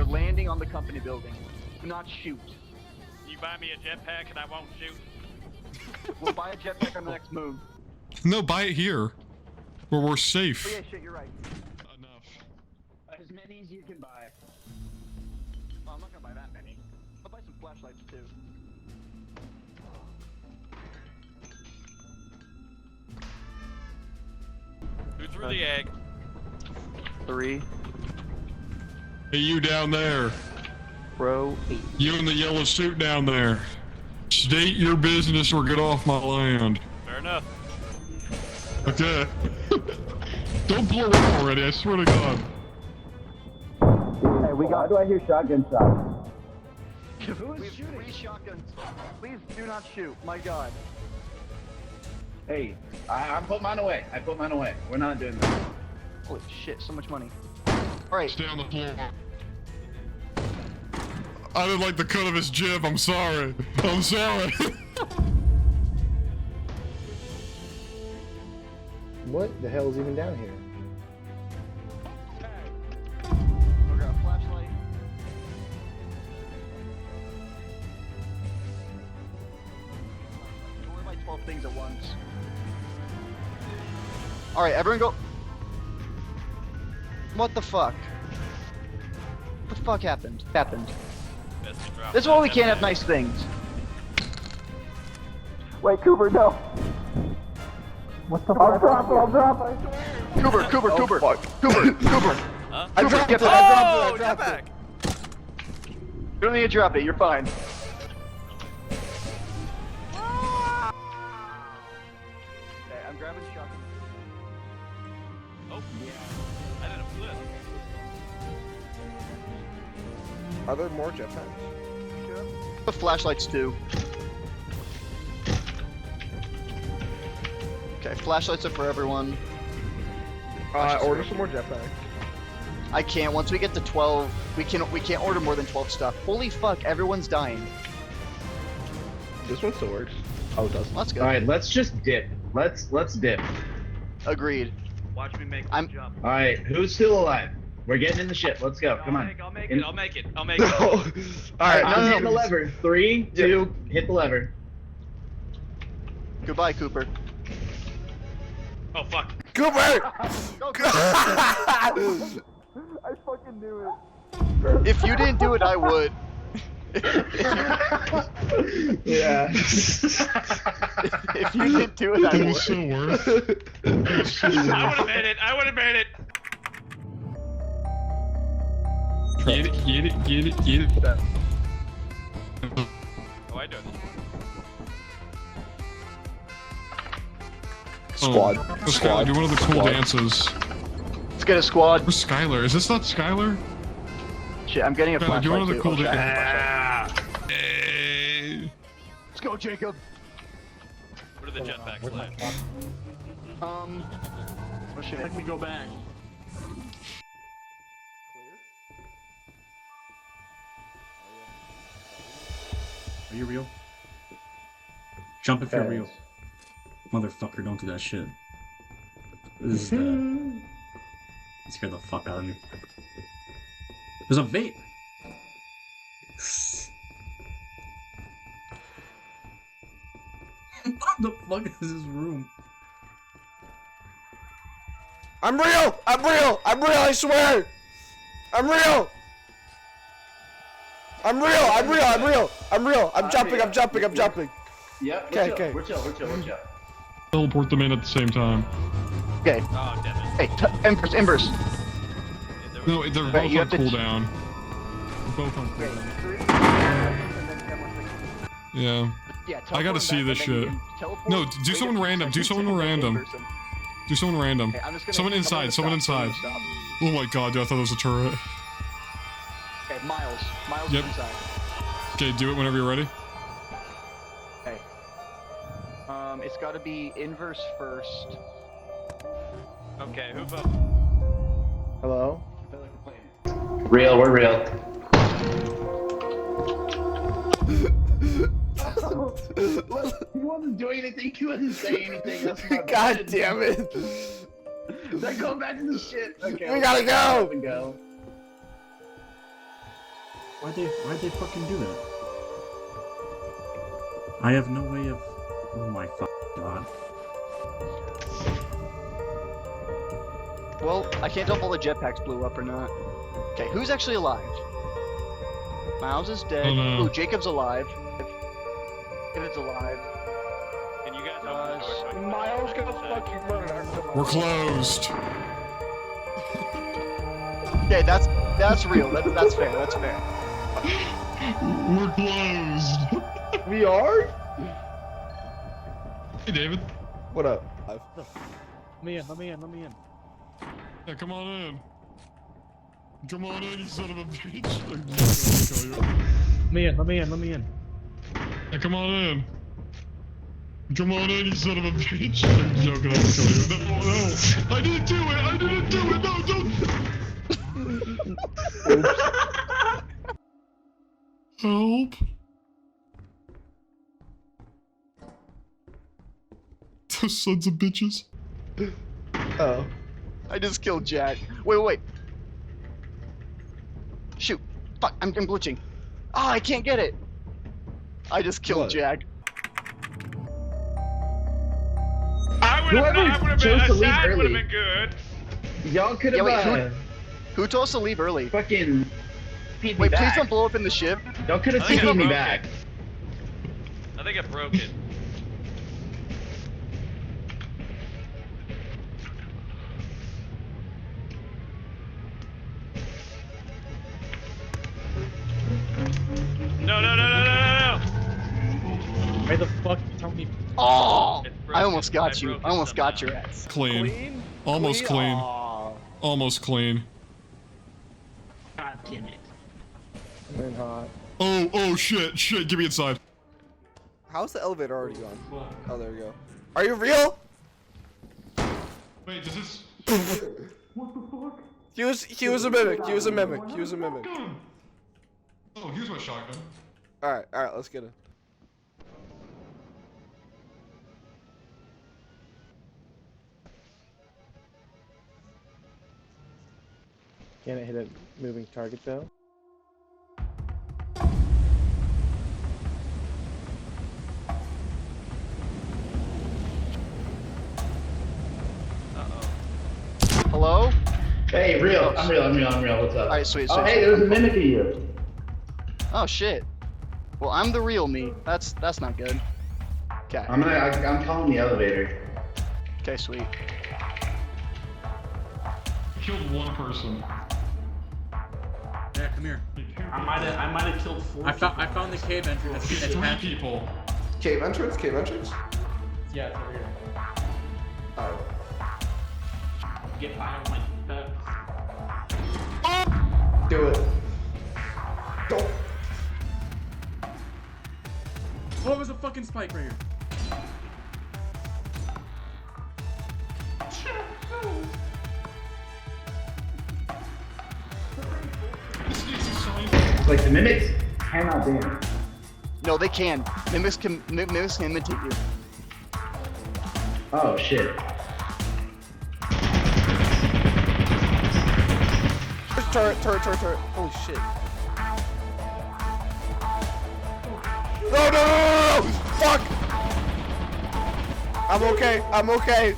are landing on the company building. Do not shoot. You buy me a jetpack and I won't shoot. We'll buy a jetpack on the next move. No, buy it here. Where we're safe. Oh yeah, shit, you're right. Enough. As many as you can buy. Oh, I'm not gonna buy that many. I'll buy some flashlights too. Who threw the egg? 3. Hey, you down there. Row 8. You in the yellow suit down there. State your business or get off my land. Fair enough. Okay. Don't blow up already, I swear to God. Hey, we got. Why do I hear shotgun shots? Who is shooting? 3 shotguns. Please do not shoot. My God. Hey, I put mine away. I put mine away. We're not doing this. Holy shit, so much money. Alright. Stay on the floor. I didn't like the cut of his jib, I'm sorry. I'm sorry. What the hell is even down here? We got a flashlight. Don't worry about 12 things at once. Alright, everyone go. What the fuck? What the fuck happened? This is why we can't have nice things. Wait, Cooper, no. What the fuck? I'll drop it. Cooper. Cooper. Huh? I dropped it. Oh, I dropped it. jetpack! You don't need to drop it, you're fine. Okay, I'm grabbing shotgun. Oh, yeah. I did a flip. Are there more jetpacks? The flashlights too. Okay, flashlights are for everyone. Order some more jetpacks. I can't. Once we get to 12, we can't order more than 12 stuff. Holy fuck, everyone's dying. This one still works. Oh, it doesn't. Let's go. All right, let's just dip. Let's dip. Agreed. Watch me make I'm- the jump. All right, who's still alive? We're getting in the ship. Let's go. Come on. I'll make In- it. I'll make it. All right, I'm hitting the lever. 3, 2, hit the lever. Goodbye, Cooper. Oh, fuck. Cooper! I fucking knew it. If you didn't do it, I would. Yeah. If you didn't do it, I It would. was so worth it. It was so worth I would have made it. I would have made it. Get it. Oh, I do it. Squad. Let's go do one of the cool dances. Let's get a squad. Where's Skylar? Is this not Skylar? Shit, I'm getting a No, flashlight do one of the too. cool Oh, shit, I dances. have a flashlight. Hey. Let's go, Jacob. What are the jetpacks like? Oh shit. Let me go back. Are you real? Jump if you're real. Motherfucker, don't do that shit. This is the... It scared the fuck out of me. There's a vape! What the fuck is this room? I'm real! I swear! I'm real! I'm jumping! Yep. Okay. We're chill. Teleport them in at the same time. Okay. Oh, damn it. Hey, Embers. No, they're Wait, both you on have to cooldown. They're both on cooldown. Yeah. Yeah, I gotta see this shit. No, do someone random. Do someone random. Do someone random. Okay, I'm just gonna, Someone inside. Someone inside. Oh my god, dude, I thought it was a turret. Okay, Miles. Miles Yep. is inside. Okay, do it whenever you're ready. Okay. It's gotta be inverse first. Okay, who vote? Hello? Real. We're real. He wasn't doing anything. He wasn't saying anything. That's not God damn it! Then go back to the shit. Okay. We gotta go! Go. Why'd they fucking do that? I have no way of... Oh my god. Well, I can't tell if all the jetpacks blew up or not. Okay, who's actually alive? Miles is dead. Oh, no. Ooh, Jacob's alive. David's alive. Can you guys open the door so I can Miles got fucking murdered. We're closed. Okay, that's real. That's fair. That's fair. We're closed. We are? Hey, David. What up? Let me in. Yeah, come on in. Come on in, you son of a bitch. Let me in. Yeah, come on in. Come on in, you son of a bitch. I'm joking, I'm kill you. No, I didn't do it. No, don't. Help. Those sons of bitches. Oh. I just killed Jack. Wait. Shoot. Fuck, I'm glitching. Ah, I can't get it. I just killed What? Jack. Whoever chose to leave would have early, been good. y'all could Yeah, have wait, who told us to leave early? fucking CP'd me Wait, please back. don't blow up in the ship. Y'all could have I think I CP'd me broke back. I think I broke it. No. Why the fuck you tell me? Oh! It's I almost broken. got you. broke I it almost got somehow. your ass. Clean. Almost clean. Aw. Almost clean. God damn it. I'm in hot. Oh, shit, get me inside. How's the elevator already gone? Oh, there we go. Are you real? Wait, does this... He was a mimic. Oh, here's my shotgun. Alright, let's get it. Can it hit a moving target though? Hello? Hey, real. I'm real. What's up? Alright, sweet. Oh, hey, there was a mimic of you. Oh shit. Well, I'm the real me. That's not good. Okay. I'm calling the elevator. Okay, sweet. Killed one person. Yeah, come here. I might have killed 4 I found the cave entrance. It's 3 attached. people. Cave entrance? Yeah, it's over here. Oh. Get behind my Do it. Don't. Oh, there's a fucking spike right here. Like the mimics cannot dance. No, they can. Mimics can imitate you. Oh shit. Turret. Holy shit. No! Fuck! I'm okay.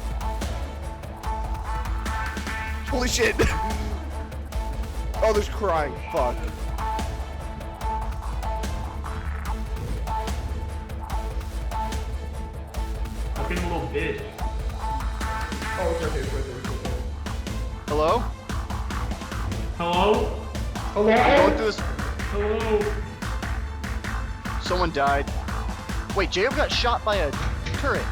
Holy shit. Oh, there's crying. Fuck. Fucking little bitch. Oh, it's right there. Hello? Hello? Going through this. Hello? Someone died. Wait, Jacob got shot by a turret.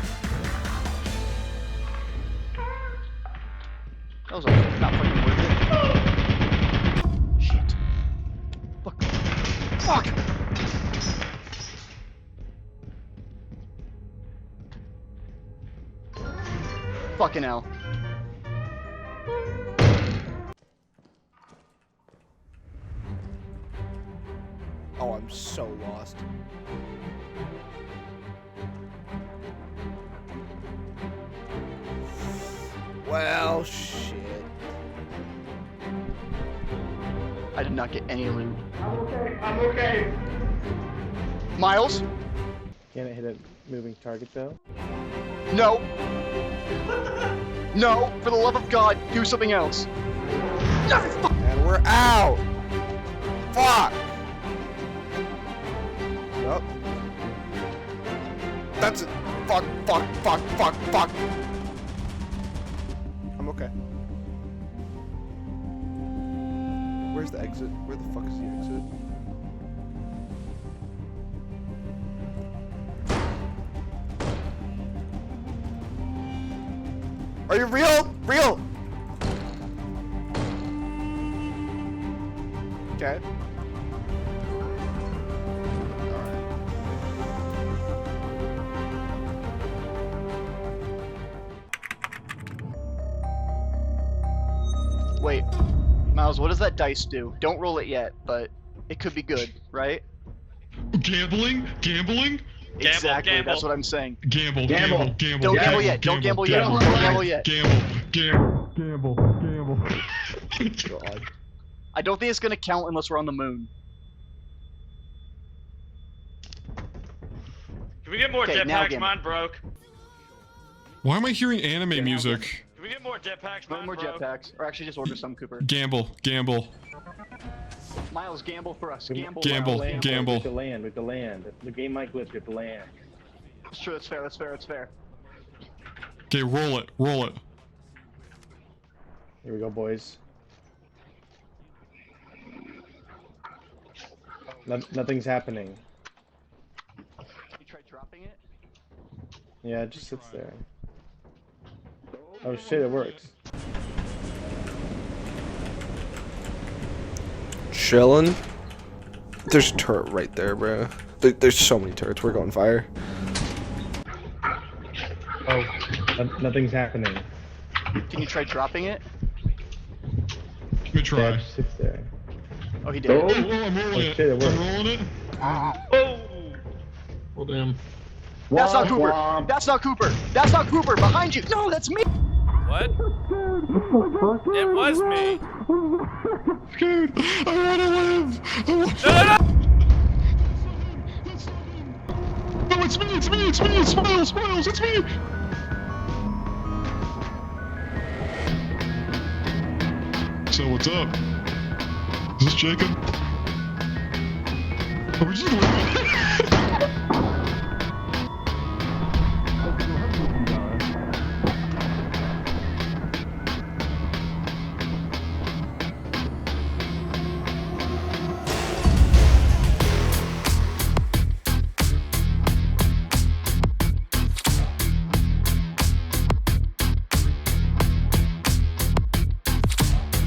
That was not fucking worth it. Shit. Fuck. Fucking hell. Oh, I'm so lost. Well, shit. I did not get any loot. I'm okay. Miles? Can it hit a moving target though? No. No, for the love of God, do something else. No, fuck. And we're out. Fuck. Yup. That's it. Fuck, fuck, fuck, fuck, fuck. I'm okay. Where's the exit? Where the fuck is the exit? Are you real? Real? Okay. Wait, Miles, what does that dice do? Don't roll it yet, but it could be good, right? Gambling? Gambling? Exactly, gamble. that's what I'm saying. Gamble, Gamble. gamble, gamble. Don't Yeah. gamble yet, don't gamble yet, don't gamble yet. Gamble, gamble, gamble. God. I don't think it's gonna count unless we're on the moon. Can we get more Okay, now jetpacks? gamble. Mine broke. Why am I hearing anime music? Can we get more jetpacks? No Mine more broke. jetpacks, or actually just order some, Cooper. Gamble, gamble. Miles, gamble for us, gamble. Gamble, Miles, gamble. With the land, with the land. The game might glitch with the land. That's true, that's fair, that's fair, that's fair. Okay, roll it, roll it. Here we go, boys. Nothing's happening. You tried dropping it? Yeah, it just sits there. Oh shit, it works. Chillin'. There's a turret right there, bro. There's so many turrets. We're going fire. Oh, nothing's happening. Can you try dropping it? Let me Yeah, try. it just sits there. Oh, he did. Oh, I'm rolling it. shit, it worked. I'm rolling it. Oh! Oh, damn. That's not Womp Cooper! womp. That's not Cooper! That's not Cooper! Behind you! No, that's me! What? It was me. Scared. I wanna live. I want No, no, no! No, it's me, it's me, it's me, it's Miles, Miles, it's me! So what's up? Is this Jacob? Are we just leaving?